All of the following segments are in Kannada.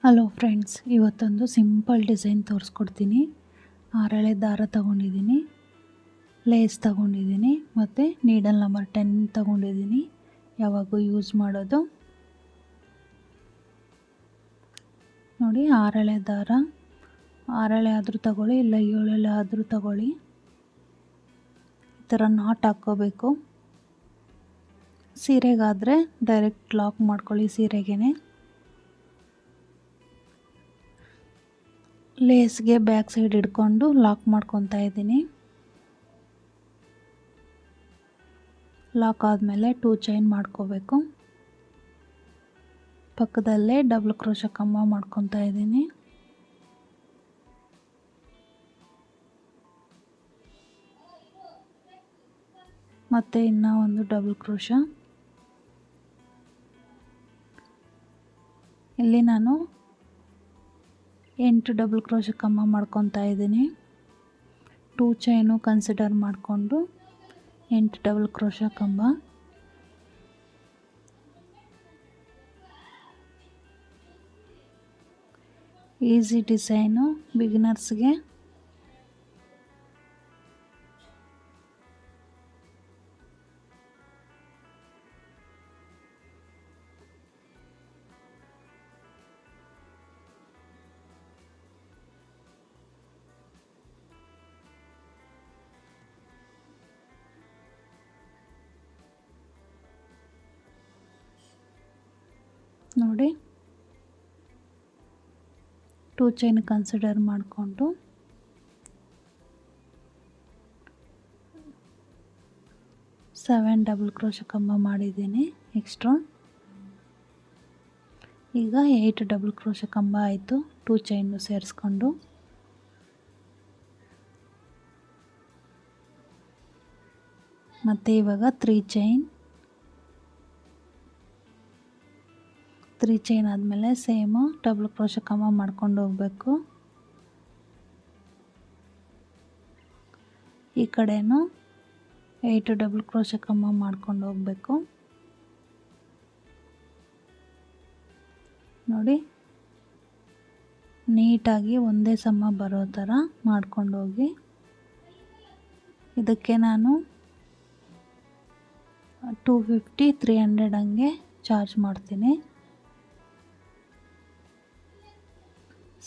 ಹಲೋ ಫ್ರೆಂಡ್ಸ್, ಇವತ್ತೊಂದು ಸಿಂಪಲ್ ಡಿಸೈನ್ ತೋರಿಸ್ಕೊಡ್ತೀನಿ. ಆರಳೆ ದಾರ ತಗೊಂಡಿದ್ದೀನಿ, ಲೇಸ್ ತಗೊಂಡಿದ್ದೀನಿ ಮತ್ತು ನೀಡಲ್ ನಂಬರ್ 10 ತಗೊಂಡಿದ್ದೀನಿ. ಯಾವಾಗೂ ಯೂಸ್ ಮಾಡೋದು ನೋಡಿ. ಆರಳೆ ದಾರ, ಆರಳೆ ಆದರೂ ತಗೊಳ್ಳಿ, ಇಲ್ಲ 7 ಎಳೆ ಆದರೂ ತಗೊಳ್ಳಿ. ಈ ಥರ ನಾಟ್ ಹಾಕ್ಕೋಬೇಕು. ಸೀರೆಗಾದರೆ ಡೈರೆಕ್ಟ್ ಲಾಕ್ ಮಾಡ್ಕೊಳ್ಳಿ ಸೀರೆಗೇ. ಲೇಸ್ಗೆ ಬ್ಯಾಕ್ ಸೈಡ್ ಹಿಡ್ಕೊಂಡು ಲಾಕ್ ಮಾಡ್ಕೊತಾ ಇದ್ದೀನಿ. ಲಾಕ್ ಆದಮೇಲೆ 2 ಚೈನ್ ಮಾಡ್ಕೋಬೇಕು. ಪಕ್ಕದಲ್ಲೇ ಡಬಲ್ ಕ್ರೋಶೆ ಕಂಬ ಮಾಡ್ಕೊತಾ ಇದ್ದೀನಿ. ಮತ್ತು ಇನ್ನೂ ಒಂದು ಡಬಲ್ ಕ್ರೋಶ. ಇಲ್ಲಿ ನಾನು 8 ಡಬಲ್ ಕ್ರೋಶೆ ಕಂಬ ಮಾಡ್ಕೊತಾ ಇದ್ದೀನಿ. 2 ಚೈನು ಕನ್ಸಿಡರ್ ಮಾಡಿಕೊಂಡು 8 ಡಬಲ್ ಕ್ರೋಶೆ ಕಂಬ. ಈಸಿ ಡಿಸೈನು ಬಿಗಿನರ್ಸ್ಗೆ. ನೋಡಿ, 2 ಚೈನ್ ಕನ್ಸಿಡರ್ ಮಾಡಿಕೊಂಡು ಸೆವೆನ್ ಡಬಲ್ ಕ್ರೋಶೆ ಕಂಬ ಮಾಡಿದ್ದೀನಿ ಎಕ್ಸ್ಟ್ರಾ. ಈಗ 8 ಡಬಲ್ ಕ್ರೋಶೆ ಕಂಬ ಆಯಿತು, 2 ಚೈನು ಸೇರಿಸ್ಕೊಂಡು. ಮತ್ತು ಇವಾಗ 3 ಚೈನ್ ಆದಮೇಲೆ ಸೇಮು ಡಬಲ್ ಕ್ರೋಶೆ ಕಂಬ ಮಾಡ್ಕೊಂಡು ಹೋಗಬೇಕು. ಈ ಕಡೆನೂ 8 ಡಬಲ್ ಕ್ರೋಶೆ ಕಂಬ ಮಾಡ್ಕೊಂಡು ಹೋಗಬೇಕು. ನೋಡಿ, ನೀಟಾಗಿ ಒಂದೇ ಸಮ ಬರೋ ಥರ ಮಾಡ್ಕೊಂಡು ಹೋಗಿ. ಇದಕ್ಕೆ ನಾನು 250-300 ಹಂಗೆ ಚಾರ್ಜ್ ಮಾಡ್ತೀನಿ.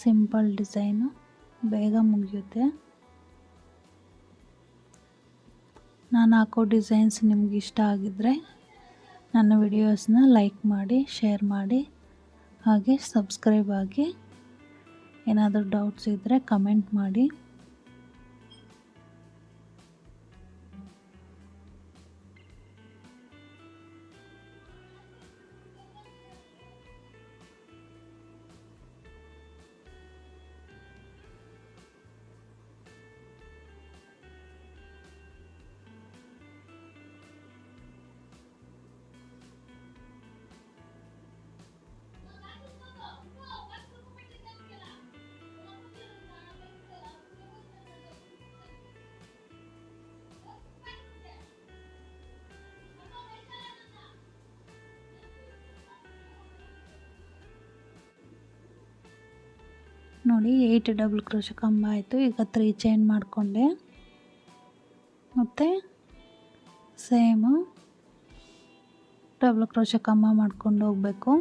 ಸಿಂಪಲ್ ಡಿಸೈನು, ಬೇಗ ಮುಗಿಯುತ್ತೆ. ನಾನು ಹಾಕೋ ಡಿಸೈನ್ಸ್ ನಿಮ್ಗೆ ಇಷ್ಟ ಆಗಿದ್ದರೆ ನನ್ನ ವಿಡಿಯೋಸ್ನ ಲೈಕ್ ಮಾಡಿ, ಶೇರ್ ಮಾಡಿ, ಹಾಗೆ ಸಬ್ಸ್ಕ್ರೈಬ್ ಆಗಿ. ಏನಾದರೂ ಡೌಟ್ಸ್ ಇದ್ದರೆ ಕಮೆಂಟ್ ಮಾಡಿ. ನೋಡಿ, 8 ಡಬಲ್ ಕ್ರೋಶೆ ಕಂಬ ಆಯಿತು. ಈಗ 3 ಚೈನ್ ಮಾಡಿಕೊಂಡೆ ಮತ್ತು ಸೇಮು ಡಬಲ್ ಕ್ರೋಶೆ ಕಂಬ ಮಾಡ್ಕೊಂಡು ಹೋಗಬೇಕು.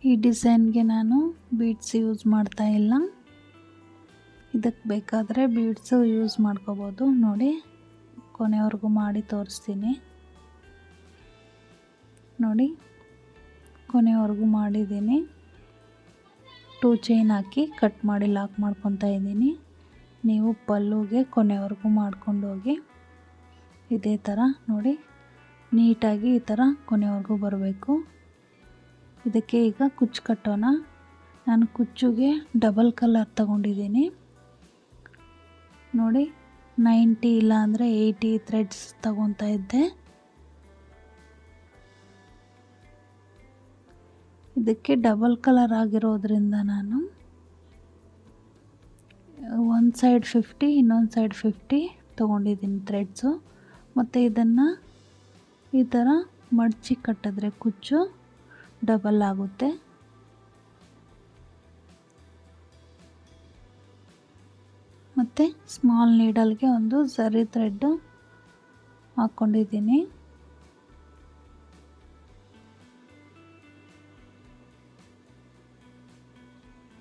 ಈ ಡಿಸೈನ್ಗೆ ನಾನು ಬೀಡ್ಸ್ ಯೂಸ್ ಮಾಡ್ತಾ ಇಲ್ಲ. ಇದಕ್ಕೆ ಬೇಕಾದರೆ ಬೀಡ್ಸು ಯೂಸ್ ಮಾಡ್ಕೋಬೋದು. ನೋಡಿ, ಕೊನೆವರೆಗೂ ಮಾಡಿ ತೋರಿಸ್ತೀನಿ. ನೋಡಿ, ಕೊನೆವರೆಗೂ ಮಾಡಿದ್ದೀನಿ. 2 ಚೈನ್ ಹಾಕಿ ಕಟ್ ಮಾಡಿ ಲಾಕ್ ಮಾಡ್ಕೊತಾ ಇದ್ದೀನಿ. ನೀವು ಪಲ್ಲುಗೆ ಕೊನೆವರೆಗೂ ಮಾಡ್ಕೊಂಡು ಹೋಗಿ. ಇದೇ ಥರ ನೋಡಿ, ನೀಟಾಗಿ ಈ ಥರ ಕೊನೆವರೆಗೂ ಬರಬೇಕು. ಇದಕ್ಕೆ ಈಗ ಕುಚ್ಚು ಕಟ್ಟೋಣ. ನಾನು ಕುಚ್ಚುಗೆ ಡಬಲ್ ಕಲರ್ ತಗೊಂಡಿದ್ದೀನಿ. ನೋಡಿ, 90 ಇಲ್ಲ ಅಂದರೆ 80 ಥ್ರೆಡ್ಸ್ ತಗೊತಾ ಇದ್ದೆ. ಇದಕ್ಕೆ ಡಬಲ್ ಕಲರ್ ಆಗಿರೋದ್ರಿಂದ ನಾನು ಒಂದು ಸೈಡ್ 50, ಇನ್ನೊಂದು ಸೈಡ್ 50 ತೊಗೊಂಡಿದ್ದೀನಿ ಥ್ರೆಡ್ಸು. ಮತ್ತು ಇದನ್ನು ಈ ಥರ ಮಡಚಿ ಕಟ್ಟಿದ್ರೆ ಕುಚ್ಚು ಡಬಲ್ ಆಗುತ್ತೆ. ಮತ್ತು ಸ್ಮಾಲ್ ನೀಡಲ್ಗೆ ಒಂದು ಝರಿ ಥ್ರೆಡ್ ಹಾಕ್ಕೊಂಡಿದ್ದೀನಿ.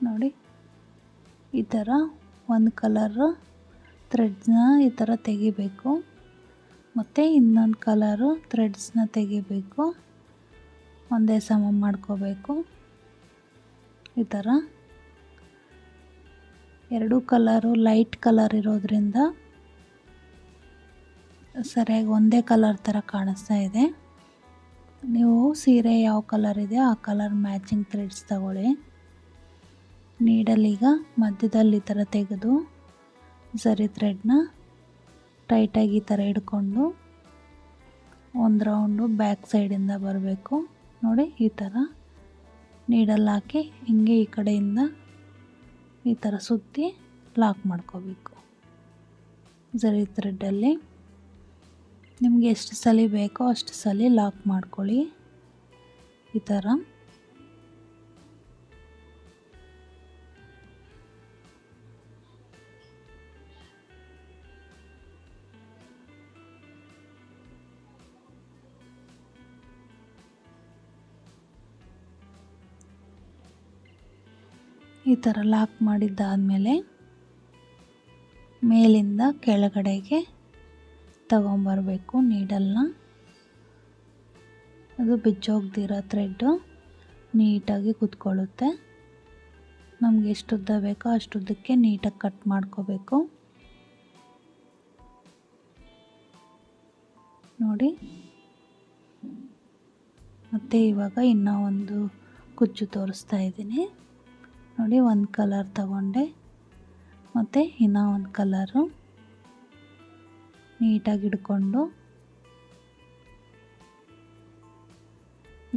ನೋಡಿ ಈ ಥರ ಒಂದು ಕಲರ್ ಥ್ರೆಡ್ಸ್ನ ಈ ಥರ ತೆಗಿಬೇಕು, ಮತ್ತು ಇನ್ನೊಂದು ಕಲರು ಥ್ರೆಡ್ಸ್ನ ತೆಗಿಬೇಕು. ಒಂದೇ ಸಮ ಮಾಡ್ಕೋಬೇಕು. ಈ ಥರ ಎರಡೂ ಕಲರು ಲೈಟ್ ಕಲರ್ ಇರೋದ್ರಿಂದ ಸರಿಯಾಗಿ ಒಂದೇ ಕಲರ್ ಥರ ಕಾಣಿಸ್ತಾ ಇದೆ. ನೀವು ಸೀರೆ ಯಾವ ಕಲರ್ ಇದೆ ಆ ಕಲರ್ ಮ್ಯಾಚಿಂಗ್ ಥ್ರೆಡ್ಸ್ ತಗೊಳ್ಳಿ. ನೀಡಲ್ ಈಗ ಮಧ್ಯದಲ್ಲಿ ಈ ಥರ ತೆಗೆದು ಝರಿ ಥ್ರೆಡ್ನ ಟೈಟಾಗಿ ಈ ಥರ ಹಿಡ್ಕೊಂಡು ಒಂದು ರೌಂಡು ಬ್ಯಾಕ್ ಸೈಡಿಂದ ಬರಬೇಕು. ನೋಡಿ ಈ ಥರ ನೀಡಲ್ ಹಾಕಿ ಹಿಂಗೆ ಈ ಕಡೆಯಿಂದ ಈ ಥರ ಸುತ್ತಿ ಲಾಕ್ ಮಾಡ್ಕೋಬೇಕು ಝರಿ ಥ್ರೆಡ್ಡಲ್ಲಿ. ನಿಮಗೆ ಎಷ್ಟು ಸಲ ಬೇಕೋ ಅಷ್ಟು ಸಲ ಲಾಕ್ ಮಾಡ್ಕೊಳ್ಳಿ ಈ ಥರ. ಈ ಥರ ಲಾಕ್ ಮಾಡಿದ್ದಾದಮೇಲೆ ಮೇಲಿಂದ ಕೆಳಗಡೆಗೆ ತಗೊಂಬರಬೇಕು ನೀಡಲ್ನ. ಅದು ಬಿಚ್ಚೋಗ್ದಿರೋ ಥ್ರೆಡ್ಡು ನೀಟಾಗಿ ಕೂತ್ಕೊಳ್ಳುತ್ತೆ. ನಮಗೆ ಎಷ್ಟು ಉದ್ದ ಬೇಕೋ ಅಷ್ಟುದ್ದಕ್ಕೆ ನೀಟಾಗಿ ಕಟ್ ಮಾಡ್ಕೋಬೇಕು. ನೋಡಿ, ಮತ್ತು ಇವಾಗ ಇನ್ನೂ ಒಂದು ಕುಚ್ಚು ತೋರಿಸ್ತಾ ಇದ್ದೀನಿ. ನೋಡಿ, ಒಂದು ಕಲರ್ ತಗೊಂಡೆ ಮತ್ತು ಇನ್ನೂ ಒಂದು ಕಲರು ನೀಟಾಗಿ ಹಿಡ್ಕೊಂಡು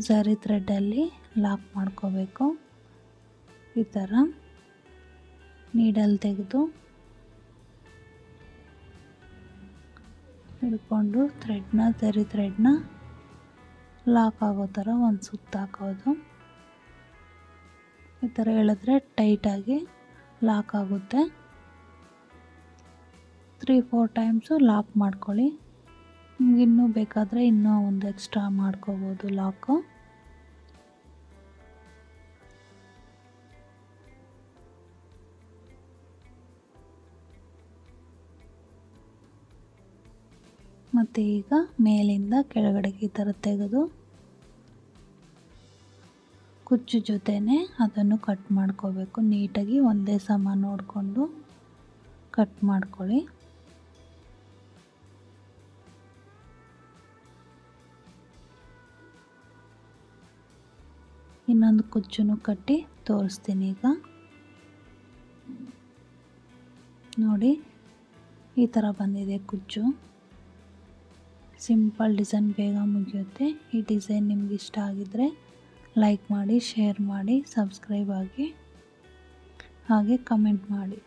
ಝರಿ ಥ್ರೆಡ್ಡಲ್ಲಿ ಲಾಕ್ ಮಾಡ್ಕೋಬೇಕು. ಈ ಥರ ನೀಡಲ್ ತೆಗೆದು ಹಿಡ್ಕೊಂಡು ಝರಿ ಥ್ರೆಡ್ನ ಲಾಕ್ ಆಗೋ ಥರ ಒಂದು ಸುತ್ತು ಹಾಕೋದು. ಈ ಥರ ಎಳೆದ್ರೆ ಟೈಟಾಗಿ ಲಾಕ್ ಆಗುತ್ತೆ. 3-4 ಟೈಮ್ಸು ಲಾಕ್ ಮಾಡ್ಕೊಳ್ಳಿ. ನಿಮ್ಗೆ ಇನ್ನೂ ಬೇಕಾದರೆ ಇನ್ನೂ ಒಂದು ಎಕ್ಸ್ಟ್ರಾ ಮಾಡ್ಕೋಬೋದು ಲಾಕು. ಮತ್ತು ಈಗ ಮೇಲಿಂದ ಕೆಳಗಡೆಗೆ ಈ ಥರ ತೆಗೆದು ಕುಚ್ಚು ಜೊತೆನೇ ಅದನ್ನು ಕಟ್ ಮಾಡ್ಕೋಬೇಕು. ನೀಟಾಗಿ ಒಂದೇ ಸಮ ನೋಡಿಕೊಂಡು ಕಟ್ ಮಾಡ್ಕೊಳ್ಳಿ. ಇನ್ನೊಂದು ಕುಚ್ಚನ್ನು ಕಟ್ಟಿ ತೋರಿಸ್ತೀನಿ ಈಗ. ನೋಡಿ, ಈ ಥರ ಬಂದಿದೆ ಕುಚ್ಚು. ಸಿಂಪಲ್ ಡಿಸೈನ್, ಬೇಗ ಮುಗಿಯುತ್ತೆ. ಈ ಡಿಸೈನ್ ನಿಮ್ಗೆ ಇಷ್ಟ ಆಗಿದ್ದರೆ ಲೈಕ್ ಮಾಡಿ, ಶೇರ್ ಮಾಡಿ, ಸಬ್ಸ್ಕ್ರೈಬ್ ಆಗಿ, ಹಾಗೆ ಕಮೆಂಟ್ ಮಾಡಿ.